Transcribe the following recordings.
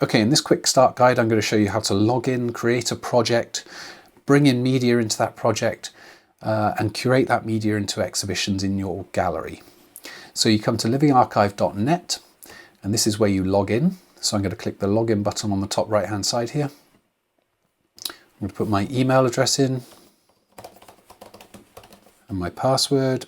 Okay, in this quick start guide, I'm going to show you how to log in, create a project, bring in media into that project, and curate that media into exhibitions in your gallery. So you come to livingarchive.net, and this is where you log in. So I'm going to click the login button on the top right hand side here. I'm going to put my email address in and my password.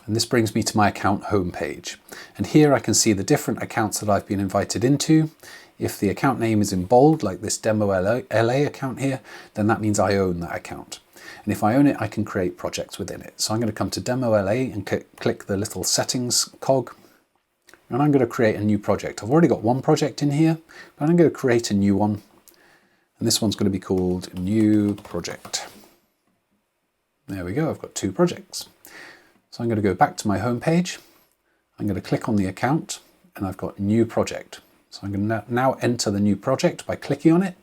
And this brings me to my account homepage. And here I can see the different accounts that I've been invited into. If the account name is in bold, like this Demo LA account here, then that means I own that account. And if I own it, I can create projects within it. So I'm going to come to Demo LA and click the little settings cog. And I'm going to create a new project. I've already got one project in here, but I'm going to create a new one. And this one's going to be called New Project. There we go, I've got two projects. So I'm going to go back to my home page. I'm going to click on the account and I've got new project. So I'm going to now enter the new project by clicking on it.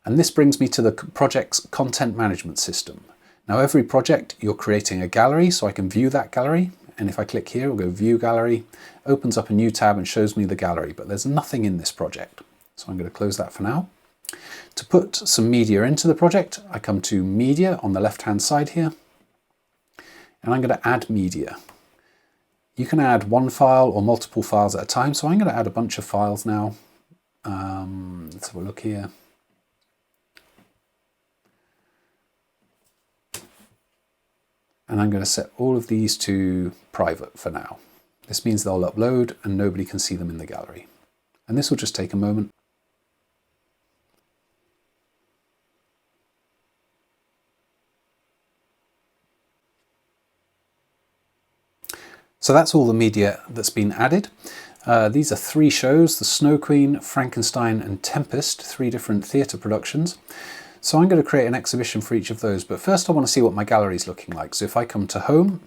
And this brings me to the project's content management system. Now every project you're creating a gallery, so I can view that gallery. And if I click here, I'll go view gallery, opens up a new tab and shows me the gallery, but there's nothing in this project. So I'm going to close that for now. To put some media into the project, I come to media on the left-hand side here. And I'm going to add media. You can add one file or multiple files at a time. So I'm going to add a bunch of files now. Let's have a look here. And I'm going to set all of these to private for now. This means they'll upload and nobody can see them in the gallery. And this will just take a moment. So that's all the media that's been added. These are three shows, The Snow Queen, Frankenstein and Tempest, three different theatre productions. So I'm going to create an exhibition for each of those, but first I want to see what my gallery is looking like. So if I come to Home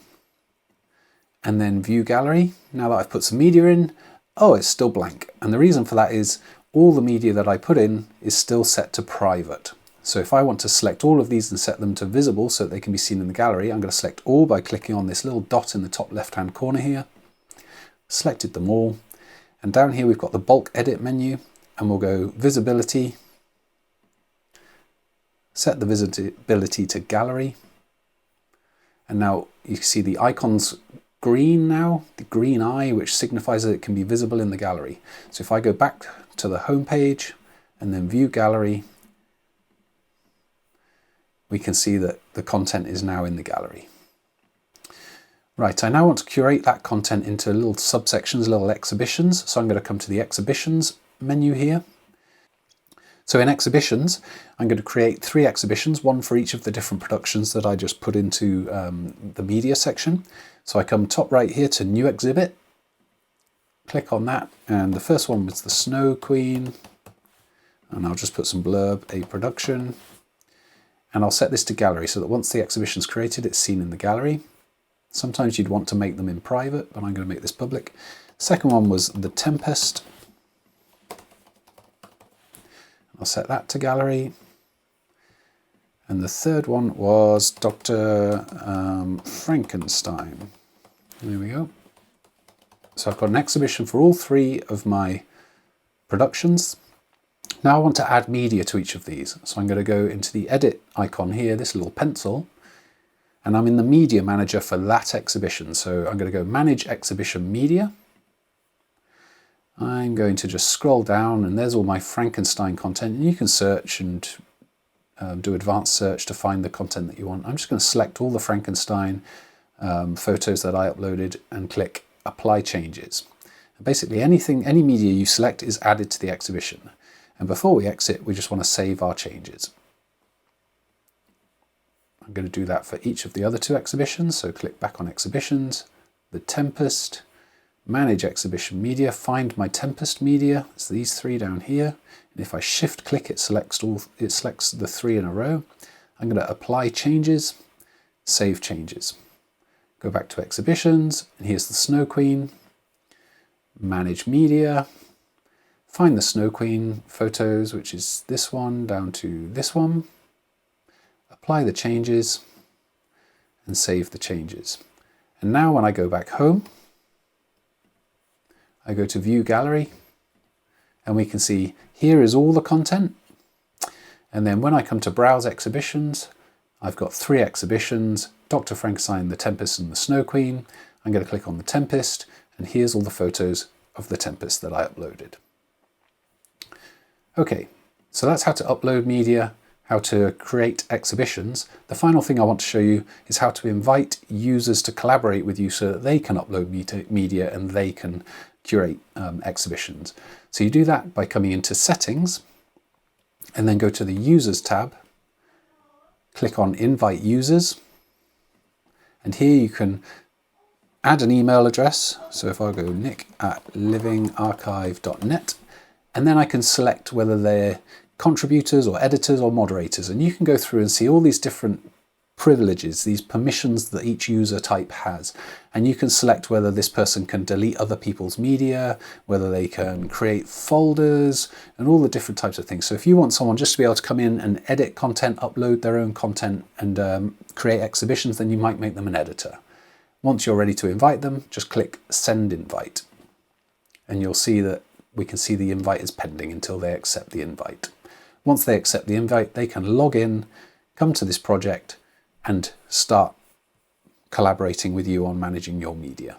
and then View Gallery, now that I've put some media in, oh, it's still blank. And the reason for that is all the media that I put in is still set to private. So if I want to select all of these and set them to visible so that they can be seen in the gallery, I'm going to select all by clicking on this little dot in the top left-hand corner here. Selected them all. And down here we've got the bulk edit menu and we'll go visibility. Set the visibility to gallery. And now you can see the icon's green now, the green eye, which signifies that it can be visible in the gallery. So if I go back to the home page and then view gallery, we can see that the content is now in the gallery. Right, I now want to curate that content into little subsections, little exhibitions. So I'm going to come to the exhibitions menu here. So in exhibitions, I'm going to create 3 exhibitions, one for each of the different productions that I just put into the media section. So I come top right here to new exhibit, click on that, and the first one was The Snow Queen, and I'll just put some blurb, a production. And I'll set this to gallery so that once the exhibition's created, it's seen in the gallery. Sometimes you'd want to make them in private, but I'm going to make this public. Second one was The Tempest. I'll set that to gallery. And the third one was Dr. Frankenstein. There we go. So I've got an exhibition for all 3 of my productions. Now I want to add media to each of these. So I'm going to go into the edit icon here, this little pencil, and I'm in the media manager for that exhibition. So I'm going to go manage exhibition media. I'm going to just scroll down and there's all my Frankenstein content, and you can search and do advanced search to find the content that you want. I'm just going to select all the Frankenstein photos that I uploaded and click apply changes. And basically any media you select is added to the exhibition. And before we exit, we just want to save our changes. I'm going to do that for each of the other 2 exhibitions. So click back on exhibitions, The Tempest, manage exhibition media, find my Tempest media. It's these 3 down here. And if I shift click, it selects the 3 in a row. I'm going to apply changes, save changes. Go back to exhibitions, and here's the Snow Queen, manage media, find the Snow Queen photos, which is this one down to this one, apply the changes and save the changes. And now when I go back home, I go to View Gallery, and we can see here is all the content. And then when I come to Browse Exhibitions, I've got 3 exhibitions, Dr. Frankenstein, The Tempest and the Snow Queen. I'm going to click on The Tempest, and here's all the photos of The Tempest that I uploaded. Okay, so that's how to upload media, how to create exhibitions. The final thing I want to show you is how to invite users to collaborate with you so that they can upload media and they can curate exhibitions. So you do that by coming into Settings and then go to the Users tab, click on Invite Users, and here you can add an email address. So if I go nick@livingarchive.net, and then I can select whether they're contributors or editors or moderators, and you can go through and see all these different privileges, these permissions that each user type has, and you can select whether this person can delete other people's media, whether they can create folders, and all the different types of things. So if you want someone just to be able to come in and edit content, upload their own content, and create exhibitions, then you might make them an editor. Once you're ready to invite them, just click Send Invite, and you'll see that we can see the invite is pending until they accept the invite. Once they accept the invite, they can log in, come to this project, and start collaborating with you on managing your media.